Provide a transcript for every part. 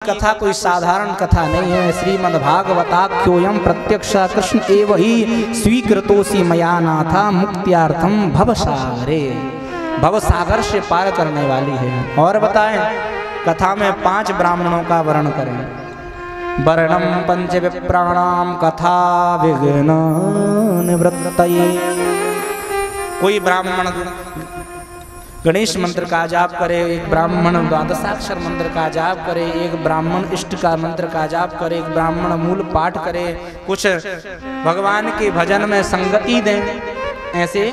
कथा कोई साधारण कथा नहीं है। श्रीमद्भागवताख्योऽयं प्रत्यक्ष कृष्ण एव ही स्वीकृतोऽसि मया नाथा मुक्त्यार्थम भवसागरे। भवसागर से पार करने वाली है। और बताएं, कथा में 5 ब्राह्मणों का वर्णन करें। वर्णम पंच विप्राणाम कथा विघ्न निवृत्तये। कोई ब्राह्मण गणेश मंत्र का जाप करे, एक ब्राह्मण द्वादशाक्षर मंत्र का जाप करे, एक ब्राह्मण इष्ट का मंत्र का जाप करे, एक ब्राह्मण मूल पाठ करे, कुछ भगवान के भजन में संगति दें, ऐसे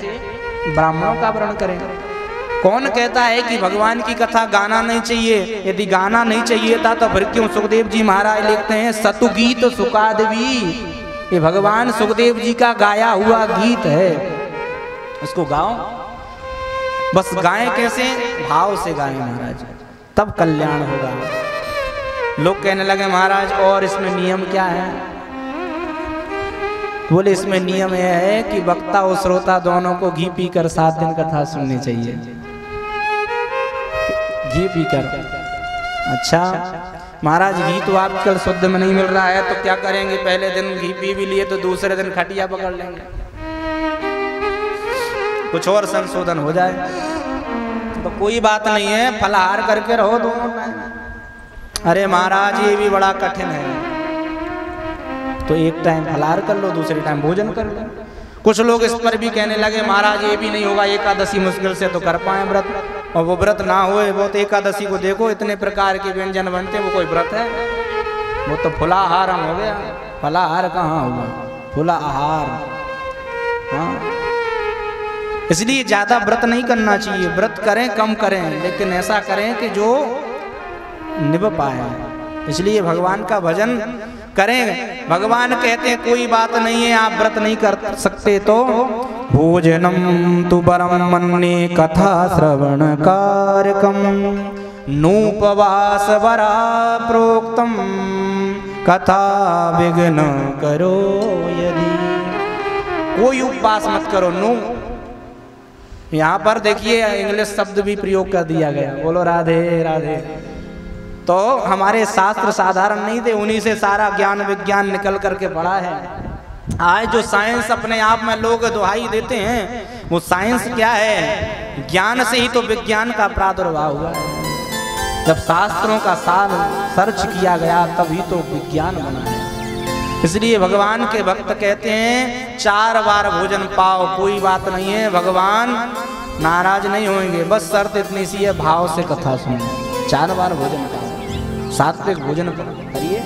ब्राह्मणों का वर्णन करें। कौन कहता है कि भगवान की कथा गाना नहीं चाहिए? यदि गाना नहीं चाहिए था तो फिर क्यों सुखदेव जी महाराज लिखते हैं सतुगीत सुकादवी। ये भगवान सुखदेव जी का गाया हुआ गीत है, उसको गाओ। बस गाएं कैसे? भाव से गाएं महाराज, तब कल्याण होगा। लोग कहने लगे महाराज और इसमें नियम क्या है? बोले इसमें नियम यह है कि वक्ता और श्रोता दोनों को घी पीकर 7 दिन कथा सुननी चाहिए। घी पीकर। अच्छा महाराज, घी तो आजकल शुद्ध में नहीं मिल रहा है, तो क्या करेंगे? पहले दिन घी पी भी लिए तो दूसरे दिन खटिया पकड़ लेंगे, कुछ और संशोधन हो जाए तो कोई बात नहीं है, फलाहार करके रहो दोनों टाइम। अरे महाराज ये भी बड़ा कठिन है, तो एक टाइम फलाहार कर लो, दूसरे टाइम भोजन कर लो। कुछ लोग इस पर भी कहने लगे महाराज ये भी नहीं होगा, एकादशी मुश्किल से तो कर पाए व्रत, और वो व्रत ना होए। वो तो एकादशी को देखो इतने प्रकार के व्यंजन बनते, वो कोई व्रत है? वो तो फुला आहार हो गया। फलाहार कहाँ हुआ? फुला आहार। हाँ, इसलिए ज्यादा व्रत नहीं करना चाहिए। व्रत करें कम करें, लेकिन ऐसा करें कि जो निभ पाए। इसलिए भगवान का भजन करें। भगवान कहते हैं कोई बात नहीं है, आप व्रत नहीं कर सकते तो भोजनम तु परम मन्ये कथा श्रवण कारकम नूपवास वरा प्रोक्तम कथा विघ्न करो यदि। कोई उपवास मत करो। नो, यहाँ पर देखिए इंग्लिश शब्द भी प्रयोग कर दिया गया। बोलो राधे राधे। तो हमारे शास्त्र साधारण नहीं थे, उन्हीं से सारा ज्ञान विज्ञान निकल करके पड़ा है। आज जो साइंस अपने आप में लोग दुहाई देते हैं, वो साइंस क्या है? ज्ञान से ही तो विज्ञान का प्रादुर्भाव हुआ है। जब शास्त्रों का सार सर्च किया गया तभी तो विज्ञान बना है। इसलिए भगवान के भक्त कहते हैं 4 बार भोजन पाओ, कोई बात नहीं है, भगवान नाराज नहीं होंगे। बस शर्त इतनी सी है, भाव से कथा सुनो। 4 बार भोजन पाओ, सात्विक भोजन करिए।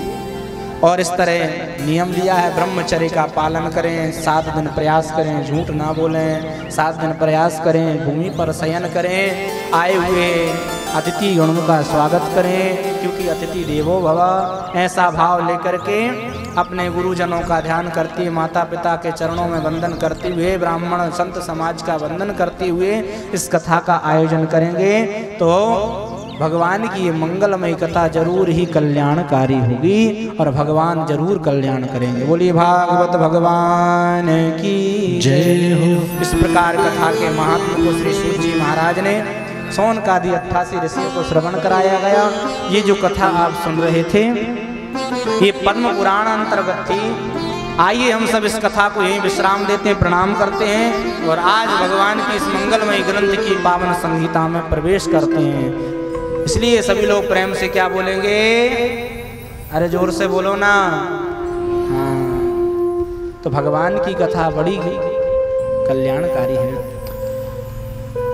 और इस तरह नियम दिया है, ब्रह्मचर्य का पालन करें, 7 दिन प्रयास करें, झूठ ना बोलें, 7 दिन प्रयास करें, भूमि पर शयन करें, आए हुए अतिथि गणों का स्वागत करें, क्योंकि अतिथि देवो भव। ऐसा भाव लेकर के अपने गुरुजनों का ध्यान करते, माता पिता के चरणों में वंदन करते हुए, ब्राह्मण संत समाज का वंदन करते हुए इस कथा का आयोजन करेंगे तो भगवान की ये मंगलमय कथा जरूर ही कल्याणकारी होगी और भगवान जरूर कल्याण करेंगे। बोलिए भागवत भगवान की जय हो। इस प्रकार कथा के महात्मा को श्री सूत जी महाराज ने शौनकादि 88 ऋषियों को श्रवण कराया गया। ये जो कथा आप सुन रहे थे ये पद्म पुराण अंतर्गत थी। आइए हम सब इस कथा को यहीं विश्राम देते हैं, प्रणाम करते हैं और आज भगवान की इस मंगलमय ग्रंथ की पावन संहिता में प्रवेश करते हैं। इसलिए सभी लोग प्रेम से क्या बोलेंगे? अरे जोर से बोलो ना। हाँ, तो भगवान की कथा बड़ी कल्याणकारी है।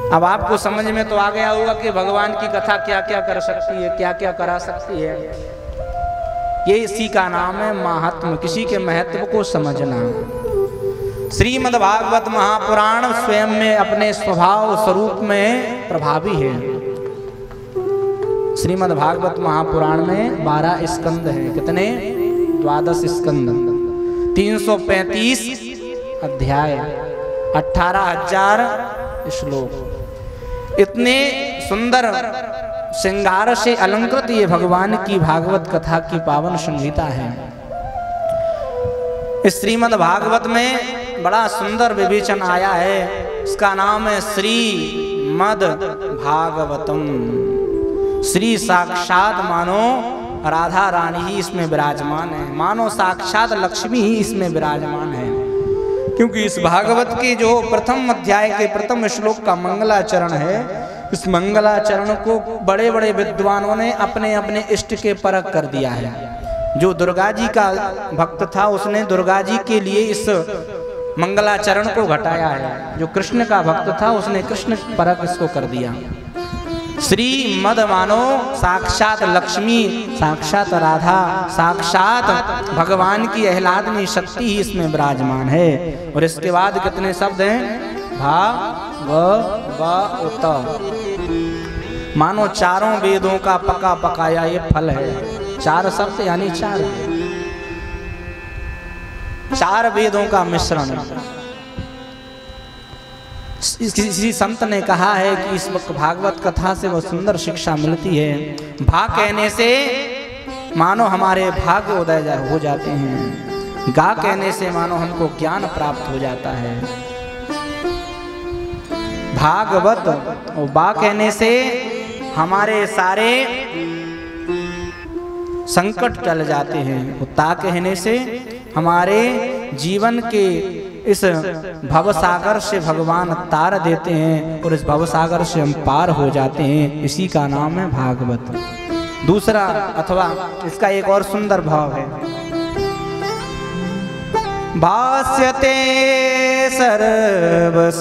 अब आपको समझ में तो आ गया होगा कि भगवान की कथा क्या क्या कर सकती है, क्या क्या करा सकती है। ये इसी का नाम है महात्म, किसी के महत्व को समझना। श्रीमद्भागवत महापुराण स्वयं में अपने स्वभाव स्वरूप में प्रभावी है। श्रीमद्भागवत महापुराण में 12 स्कंद हैं। कितने? 12 स्कंद, 335 अध्याय, 18,000 श्लोक। इतने सुंदर श्रृंगार से अलंकृत ये भगवान की भागवत कथा की पावन संहिता है। इस श्रीमद् भागवत में बड़ा सुंदर विवेचन आया है। इसका नाम है श्रीमद् भागवतम। श्री साक्षात मानो राधा रानी ही इसमें विराजमान है, मानो साक्षात लक्ष्मी ही इसमें विराजमान है। क्योंकि इस भागवत के जो प्रथम अध्याय के प्रथम श्लोक का मंगलाचरण है, इस मंगलाचरण को बड़े बड़े विद्वानों ने अपने अपने इष्ट के परख कर दिया है। जो दुर्गा जी का भक्त था उसने दुर्गा जी के लिए इस मंगलाचरण को घटाया है, जो कृष्ण का भक्त था उसने कृष्ण परक इसको कर दिया। श्री मद मानो साक्षात लक्ष्मी, साक्षात राधा, साक्षात भगवान की आह्लादनी शक्ति ही इसमें विराजमान है। और इसके बाद कितने शब्द हैं? भा व उत, मानो चारों वेदों का पका पकाया ये फल है। चार शब्द यानी चार वेदों का मिश्रण। किसी संत ने कहा है कि इस वक्त भागवत कथा से वो सुंदर शिक्षा मिलती है। भा कहने से मानो हमारे भाग्य उदय हो जाते हैं, गा कहने से मानो हमको ज्ञान प्राप्त हो जाता है। भागवत और बा कहने से हमारे सारे संकट टल जाते हैं, ता कहने से हमारे जीवन के इस भवसागर से भगवान तार देते हैं और इस भवसागर से हम पार हो जाते हैं। इसी का नाम है भागवत। दूसरा अथवा इसका एक और सुंदर भाव है, भास्यते सर्वशास्त्रेषु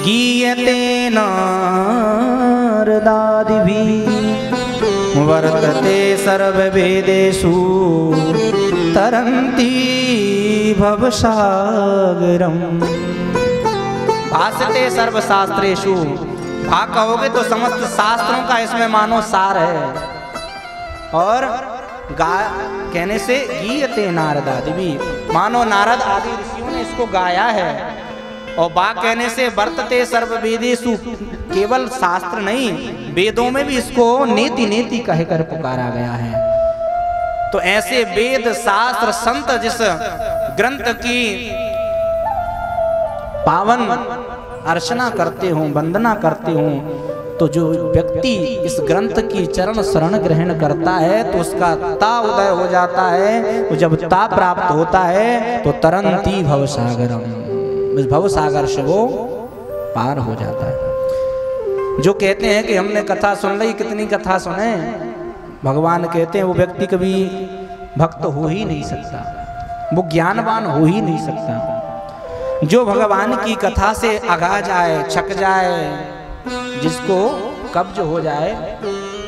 गीयते नारदादिभिः वर्तते सर्ववेदेषु तरन्ति भवसागरम्। भास्यते सर्वशास्त्रेषु, भा कहोगे तो समस्त शास्त्रों का इसमें मानो सार है। और गा कहने से गीयते नारदादिभिः, मानो नारद आदि ऋषियों ने इसको गाया है। और बा कहने से वर्तते सर्ववेदेषु, केवल शास्त्र नहीं वेदों में भी इसको नेति नेति कहकर पुकारा गया है। तो ऐसे वेद शास्त्र संत जिस ग्रंथ की पावन अर्चना करते हों, वंदना करते हों, तो जो व्यक्ति इस ग्रंथ की चरण शरण ग्रहण करता है तो उसका ता उदय हो जाता है। तो जब ता प्राप्त होता है तो तरंती भवसागरम, इस भवसागर से वो पार हो जाता है। जो कहते हैं कि हमने कथा सुन ली, कितनी कथा सुने, भगवान कहते हैं वो व्यक्ति कभी भक्त हो ही नहीं सकता, वो ज्ञानवान हो ही नहीं सकता। जो भगवान की कथा से अगा जाए, छक जाए, जिसको कब्ज हो जाए,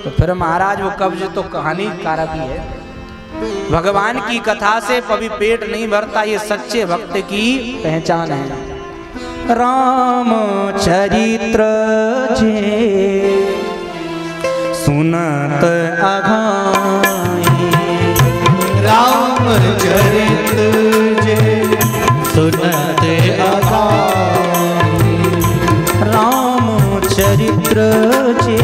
तो फिर महाराज वो कब्ज तो कहानी कारक ही है। भगवान की कथा से कभी पेट नहीं भरता, ये सच्चे भक्त की पहचान है। राम चरित्र जे सुनत अघाई, राम चरित्र जे सुनत अघाई, राम चरित्र जे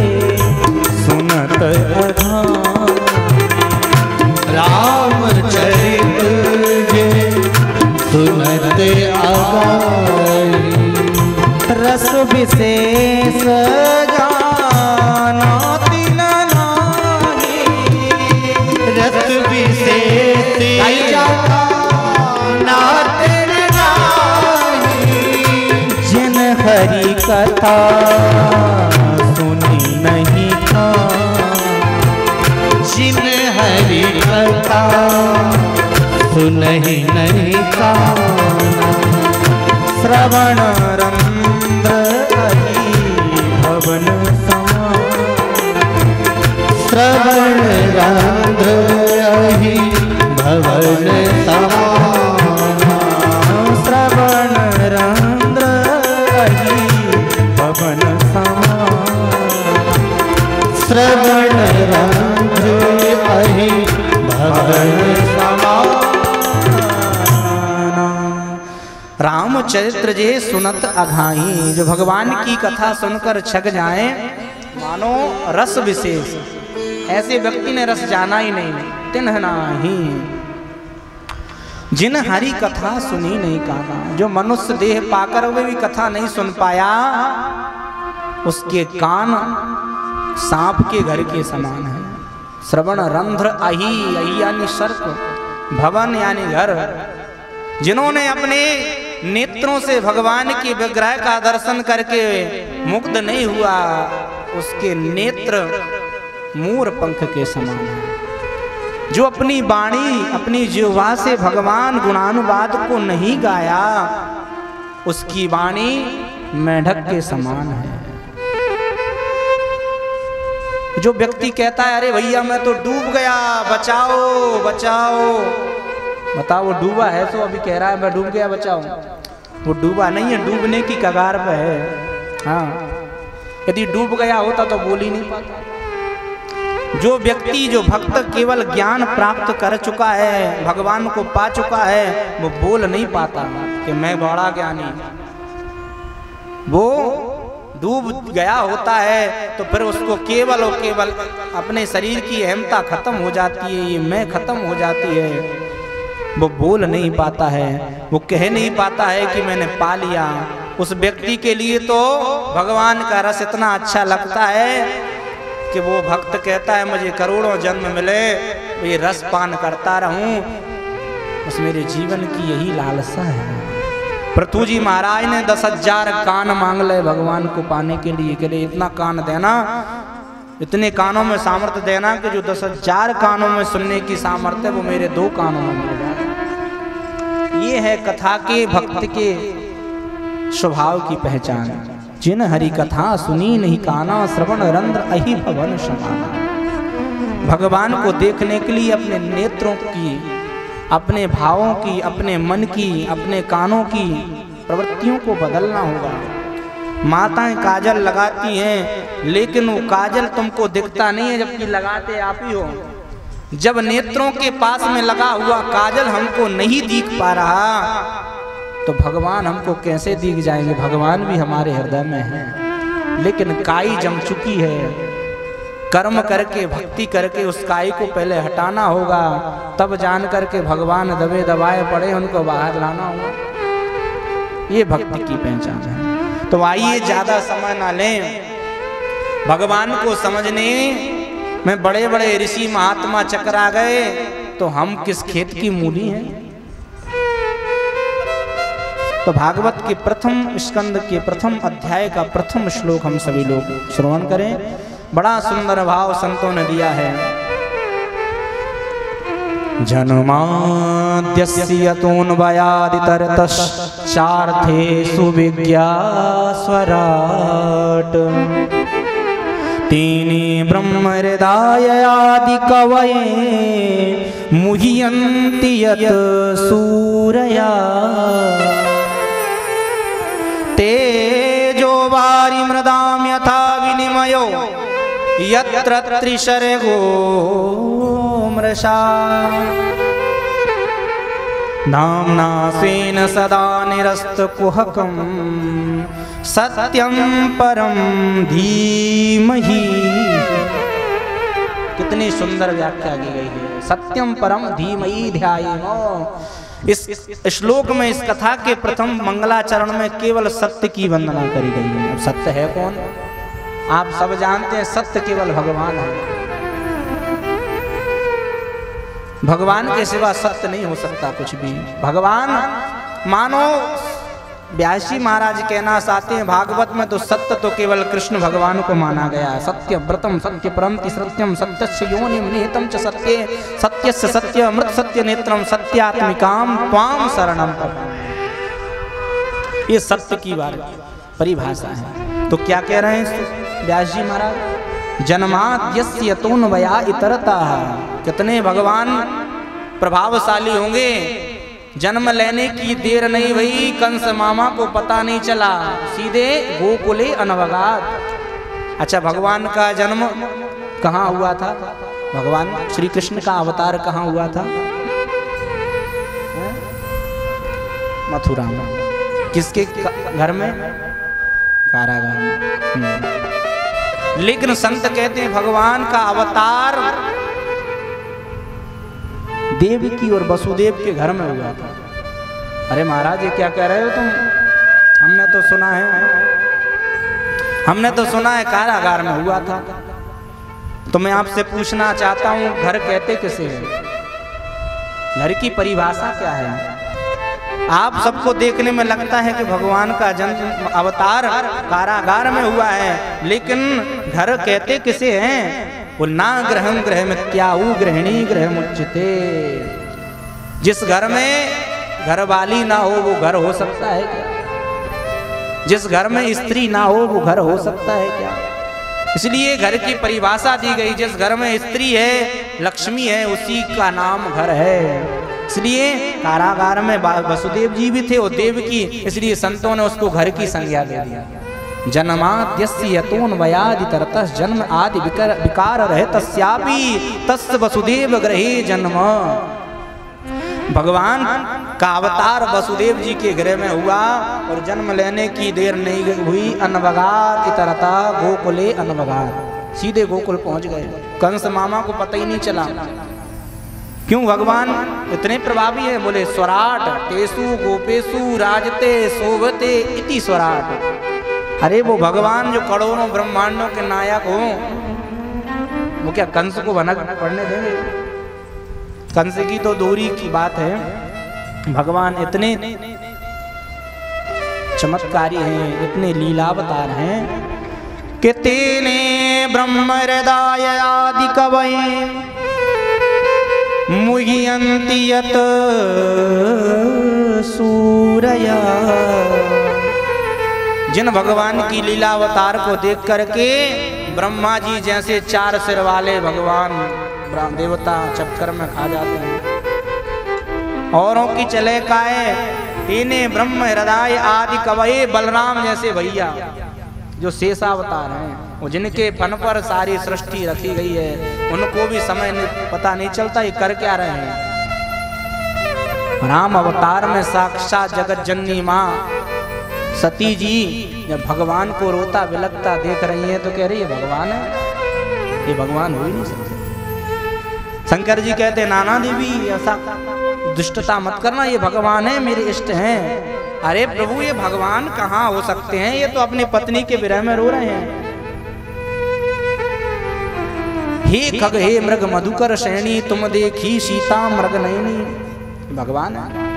सुनत अघाई, राम चरित्र जे सुनत अघाई, रस विशेष जाना तिन नाही, रस विशेष जाना तिन नाही, जिन हरि कथा सुनी नहीं था, जिन हरि कथा सुनहि नहीं काना, श्रवण रंद्र अहि भवन समान, श्रवण रंद्र अहि भवन समान, श्रवण रंद्र अहि भवन समान, श्रवण रंद्र अहि भवन समान। रामचरित्र जे सुनत अघाई, जो भगवान की कथा सुनकर छक जाए, मानो रस विशेष, ऐसे व्यक्ति ने रस जाना ही नहीं, तिन्ह नाही, जिन हरि कथा सुनी नहीं काना, जो मनुष्य देह पाकर वे भी कथा नहीं सुन पाया, उसके कान सांप के घर के समान है। श्रवण रंध्र अही, अही यानी सर्प, भवन यानी घर। जिन्होंने अपने नेत्रों से भगवान के विग्रह का दर्शन करके मुग्ध नहीं हुआ, उसके नेत्र मोर पंख के समान है। जो अपनी वाणी, अपनी जिह्वा से भगवान गुणानुवाद को नहीं गाया, उसकी वाणी मेढक के समान है। जो व्यक्ति कहता है अरे भैया मैं तो डूब गया, बचाओ बचाओ, बताओ वो डूबा है तो अभी कह रहा है मैं डूब गया बचाओ। वो डूबा नहीं है, डूबने की कगार पे है। हाँ, यदि डूब गया होता तो बोल ही नहीं पाता। जो व्यक्ति, जो भक्त केवल ज्ञान प्राप्त कर चुका है, भगवान को पा चुका है, वो बोल नहीं पाता कि मैं बड़ा ज्ञानी। वो डूब गया होता है तो फिर उसको केवल और केवल अपने शरीर की अहमता खत्म हो जाती है, ये मैं खत्म हो जाती है। वो बोल नहीं पाता है, वो कह नहीं पाता है कि मैंने पा लिया। उस व्यक्ति के लिए तो भगवान का रस इतना अच्छा लगता है कि वो भक्त कहता है मुझे करोड़ों जन्म मिले, ये रस पान करता रहूं, बस मेरे जीवन की यही लालसा है। पृथु जी महाराज ने 10,000 कान मांग ले भगवान को पाने के लिए, इतना कान देना, इतने कानों में सामर्थ्य देना कि जो 10,000 कानों में सुनने की सामर्थ्य है वो मेरे 2 कानों में मिल जाए। ये है कथा के भक्त के स्वभाव की पहचान। जिन हरि कथा सुनी नहीं काना, श्रवण रंध्र अहि भवन समाना। भगवान को देखने के लिए अपने नेत्रों की, अपने भावों की, अपने मन की, अपने कानों की प्रवृत्तियों को बदलना होगा। माताएं काजल लगाती हैं, लेकिन वो काजल तुमको दिखता नहीं है, जबकि लगाते आप ही हो। जब नेत्रों के पास में लगा हुआ काजल हमको नहीं दिख पा रहा, तो भगवान हमको कैसे दिख जाएंगे? भगवान भी हमारे हृदय में है, लेकिन काई जम चुकी है। कर्म करके, भक्ति करके उस काई को पहले हटाना होगा, तब जान करके भगवान दबे दबाए पड़े उनको बाहर लाना होगा। ये भक्ति की पहचान है। तो आइए ज्यादा समय ना लें, भगवान को समझने में बड़े बड़े ऋषि महात्मा चकरा गए, तो हम किस खेत की मूली हैं? तो भागवत के प्रथम स्कंद के प्रथम अध्याय का प्रथम श्लोक हम सभी लोग श्रवण करें। बड़ा सुंदर भाव संतों ने दिया है। जन्माद्यस्य यतोऽन्वयादितरतश्चार्थेषु विज्ञास्वराट् तेने ब्रह्महृदायादि कवये मुह्यन्ति यत् सूरया तेजो वारिमृदां यथा विनिमयो यत्र त्रिशर्गो मृषा नाम्ना स्वेन सदा निरस्तकुहकं सत्यं परं धीमहि। कितनी सुंदर व्याख्या की गई है। सत्यम परम धीमहि ध्यायेमो। इस श्लोक में, इस कथा के प्रथम मंगलाचरण में केवल सत्य की वंदना करी गई है। अब सत्य है कौन? आप सब जानते हैं, सत्य केवल भगवान है। भगवान के सिवा सत्य नहीं हो सकता कुछ भी। भगवान मानो व्यासी महाराज कहना चाहते हैं, भागवत में तो सत्य तो केवल कृष्ण भगवान को माना गया है। सत्य व्रतम सत्य परंति सत्यम सत्यस्य योनिम निहितम च सत्ये सत्यस्य सत्य अमृत सत्य नेत्रम सत्यात्मिकाम त्वाम शरणम प्रपद्ये। ये सत्य की परिभाषा है। तो क्या कह रहे हैं व्यास जी महाराज? जन्माद्यस्य यतोऽन्वया इतरतः। कितने भगवान प्रभावशाली होंगे। जन्म लेने की देर नहीं हुई, कंस मामा को पता नहीं चला, सीधे गोकुले अनवगात। अच्छा, भगवान का जन्म कहाँ हुआ था? भगवान श्री कृष्ण का अवतार कहाँ हुआ था? मथुरा में। किसके घर में? कारागार में। लेकिन संत कहते हैं भगवान का अवतार देवकी और वसुदेव के घर में हुआ था। अरे महाराज, ये क्या कह रहे हो तुम? हमने तो सुना है कारागार में हुआ था। तो मैं आपसे पूछना चाहता हूं, घर कहते किसे हैं? घर की परिभाषा क्या है? आप सबको देखने में लगता है कि भगवान का जन्म अवतार कारागार में हुआ है, लेकिन घर कहते किसे हैं? वो ना ग्रहम ग्रह मित्याऊ गृहिणी ग्रह मुच्यते। जिस घर में घर वाली ना हो वो घर हो सकता है क्या? जिस घर में स्त्री ना हो वो घर हो सकता है क्या? इसलिए घर की परिभाषा दी गई, जिस घर में स्त्री है, लक्ष्मी है, उसी का नाम घर है। इसलिए कारागार में वसुदेव जी भी थे और देव की, इसलिए संतों ने उसको घर की संज्ञा दे दिया। जन्माद्यस्य यतोन वयादि तरतः जन्म आदि विकार रहे तस्यापि तस्य वसुदेव गृहे जन्म। भगवान का अवतार वसुदेव जी के गृह में हुआ और जन्म लेने की देर नहीं हुई। अनवगार इतरता गोकुले अनवगार, सीधे गोकुल पहुंच गए। कंस मामा को पता ही नहीं चला। क्यों? भगवान इतने प्रभावी है। बोले स्वराट तेसु गोपेशु राजते शोभते इति स्वराट। अरे वो भगवान जो करोड़ों ब्रह्मांडों के नायक हो, वो क्या कंस को भनक पड़ने देंगे? कंस की तो दूरी की बात है। भगवान इतने चमत्कारी हैं, इतने लीलावतार हैं कि तेने ब्रह्म हृदय आदि कवये मुह्यन्ति यत सूरया। जिन भगवान की लीलावतार को देख करके ब्रह्मा जी जैसे 4 सिर वाले भगवान देवता चक्कर में खा जाते हैं। औरों की चले काए इन्हें ब्रह्म हृदय आदि कवये, बलराम जैसे भैया जो शेषावतार हैं, वो जिनके फन पर सारी सृष्टि रखी गई है, उनको भी समय पता नहीं चलता ये कर क्या रहे हैं। राम अवतार में साक्षात जगत जननी माँ सती जी जब भगवान को रोता बिलखता देख रही है तो कह रही है भगवान है, ये भगवान हो ही नहीं सकते। शंकर जी कहते नाना देवी ऐसा दुष्टता मत करना, ये भगवान है, मेरे इष्ट हैं। अरे प्रभु ये भगवान कहाँ हो सकते हैं? ये तो अपनी पत्नी के विरह में रो रहे हैं। हे खग हे मृग मधुकर श्रेणी तुम देखी सीता मृग नयनी। भगवान है।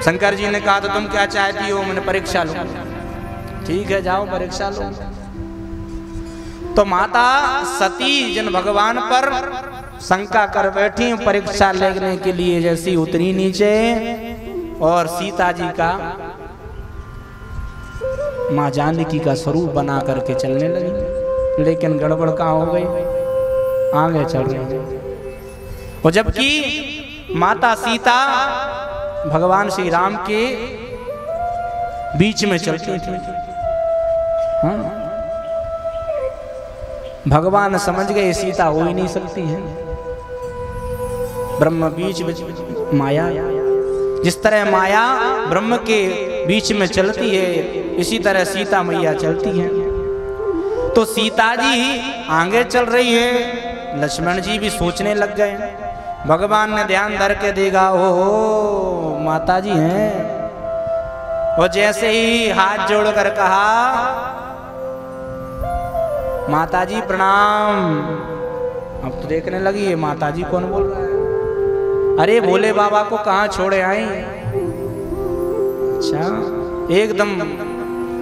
शंकर जी ने कहा तो तुम क्या चाहती हो? मैंने परीक्षा लो। ठीक है जाओ परीक्षा लो। तो माता सती जिन भगवान पर शंका कर बैठी परीक्षा लेने के लिए, जैसी उतरी नीचे और सीता जी का माँ जानकी का स्वरूप बना करके चलने लगी, लेकिन गड़बड़ कहाँ हो गई? आगे चल रही है। और जबकि माता सीता भगवान श्री राम के बीच में चलती थी। हाँ? भगवान समझ गए सीता हो ही नहीं सकती है। ब्रह्म बीच माया, जिस तरह माया ब्रह्म के बीच में चलती है, इसी तरह सीता मैया चलती है। तो सीता जी आगे चल रही है, लक्ष्मण जी भी सोचने लग गए। भगवान ने ध्यान धर के देखा, ओ माता जी हैं। और जैसे ही हाथ जोड़कर कहा माता जी प्रणाम, अब तो देखने लगी है माता जी कौन बोल रहा है। अरे भोले बाबा को कहाँ छोड़े आई? अच्छा, एकदम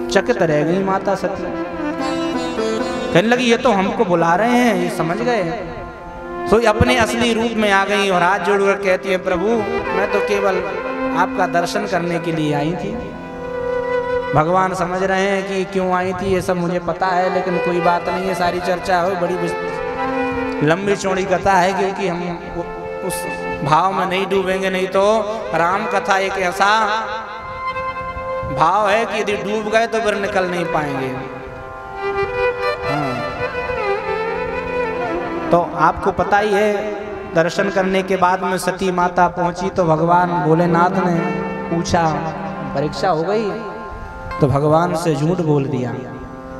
चकित रह गई माता सती। कहने लगी ये तो हमको बुला रहे हैं, ये समझ गए। तो अपने असली रूप में आ गई और हाथ जोड़कर कहती है प्रभु मैं तो केवल आपका दर्शन करने के लिए आई थी। भगवान समझ रहे हैं कि क्यों आई थी, ये सब मुझे पता है, लेकिन कोई बात नहीं है, सारी चर्चा हो, बड़ी लंबी चौड़ी कथा है, क्योंकि हम उस भाव में नहीं डूबेंगे। नहीं तो राम कथा एक ऐसा भाव है कि यदि डूब गए तो फिर निकल नहीं पाएंगे। हाँ। तो आपको पता ही है, दर्शन करने के बाद में सती माता पहुंची तो भगवान भोलेनाथ ने पूछा परीक्षा हो गई? तो भगवान से झूठ बोल दिया।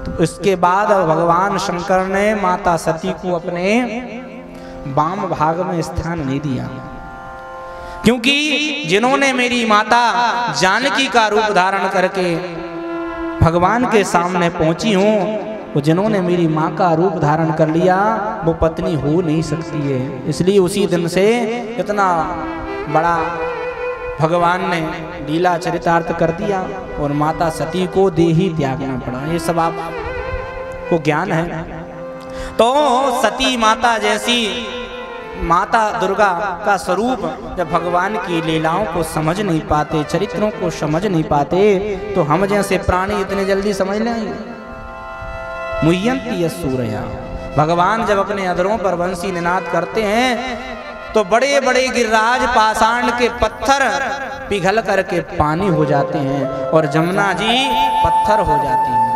तो इसके बाद भगवान शंकर ने माता सती को अपने वाम भाग में स्थान नहीं दिया, क्योंकि जिन्होंने मेरी माता जानकी का रूप धारण करके भगवान के सामने पहुंची हूं, वो जिन्होंने मेरी माँ का रूप धारण कर लिया वो पत्नी हो नहीं सकती है। इसलिए उसी दिन से इतना बड़ा भगवान ने लीला चरितार्थ कर दिया और माता सती को देही त्यागना पड़ा। ये सब आपको ज्ञान है। तो सती माता जैसी माता दुर्गा का स्वरूप जब भगवान की लीलाओं को समझ नहीं पाते, चरित्रों को समझ नहीं पाते, तो हम जैसे प्राणी इतने जल्दी समझ लेंगे। मुह्यंती सूरया, भगवान जब अपने अधरों पर वंशी निनाद करते हैं तो बड़े बड़े गिरिराज पाषाण के पत्थर पिघल करके पानी हो जाते हैं और जमुना जी पत्थर हो जाती हैं।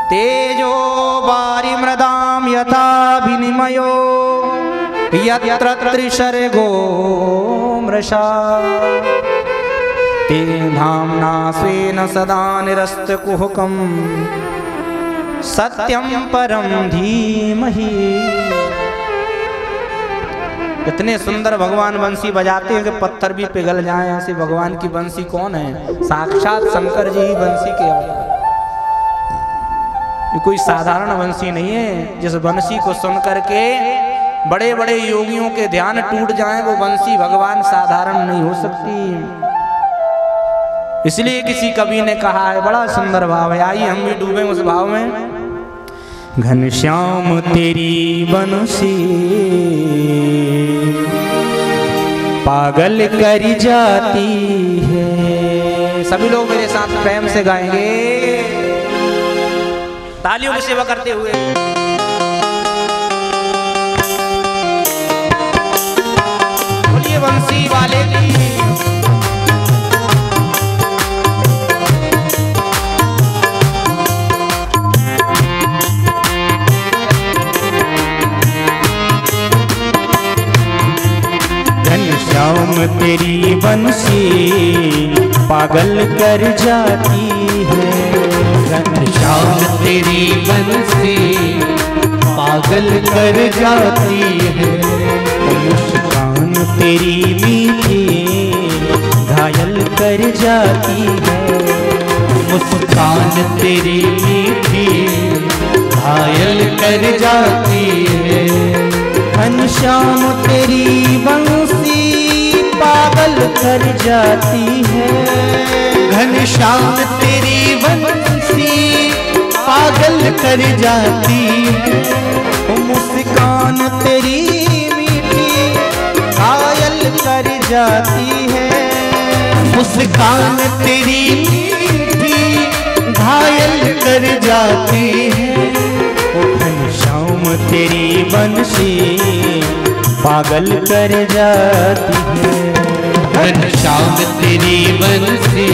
तेजो वारि मृदाम यथा विनिमयो यत्र त्रिशर्गो मृषा तेन धाम्ना स्वेन सदा निरस्तकुहकं सत्यं परम धीमहि। इतने सुंदर भगवान बंसी बजाते हैं कि पत्थर भी पिघल जाए। ऐसे भगवान की बंसी कौन है? साक्षात शंकर जी ही बंसी के अवतार। ये कोई साधारण बंसी नहीं है। जिस बंसी को सुन करके बड़े बड़े योगियों के ध्यान टूट जाएं, वो बंसी भगवान साधारण नहीं हो सकती। इसलिए किसी कवि ने कहा है, बड़ा सुंदर भाव है, आइए हम भी डूबे उस भाव में। घनश्याम तेरी बंसी पागल कर जाती है। सभी लोग मेरे साथ प्रेम से गाएंगे, तालियों की सेवा करते हुए। बोलिए बंसी वाले की। घनश्याम तेरी बंसी पागल कर जाती है। घनश्याम तेरी बंसी पागल कर जाती है। मुस्कान तेरी मीठी घायल कर जाती है। मुस्कान तेरी मीठी घायल कर जाती है। घनश्याम तेरी बंसी पागल कर जाती है। घनश्याम तेरी बंसी पागल कर जाती है। मुस्कान तेरी मीठी घायल कर जाती है। मुस्कान तेरी मीठी घायल कर जाती है। घनश्याम तेरी बंसी पागल कर जाती है। घनश्याम तेरी बंसी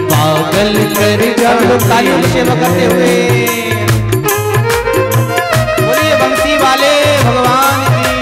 पागल कर जाती है। सेवा करते हुए बोलिए बंसी वाले भगवान की।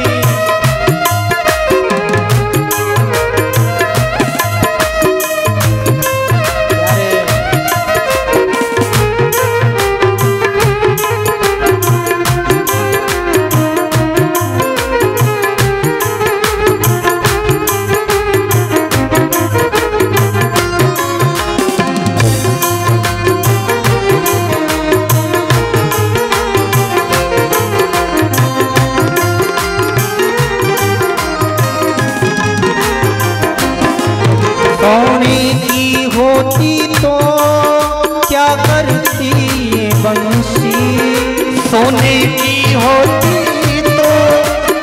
सोने की होती तो क्या करती ये बंसी। सोने की होती तो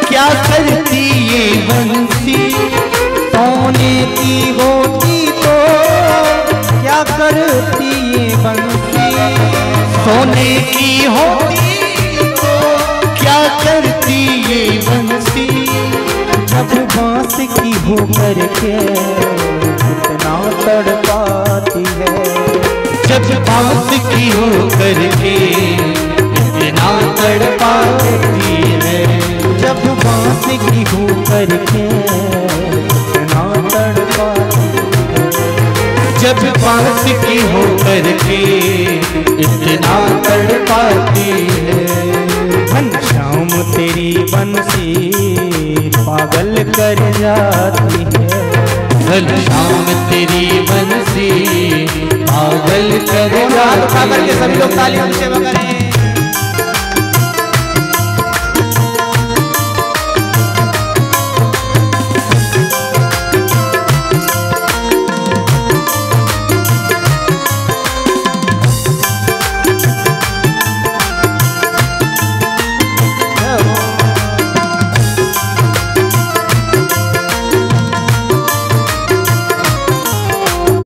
क्या करती ये बंसी। सोने की होती तो क्या करती ये बंसी। सोने की होती तो क्या करती ये बंसी। जब बांस की हो करके इतना तड़पाती है। जब बांस की हो करके इतना तड़पाती है। जब बांस की हो करके इतना तड़पाती है। जब बांस की हो करके इतना तड़पाती है। घनश्याम तेरी बंसी पागल कर जाती है। घनश्याम तेरी बंसी पागल कर जाती है। सभी लोग तालियों से सेवा करें।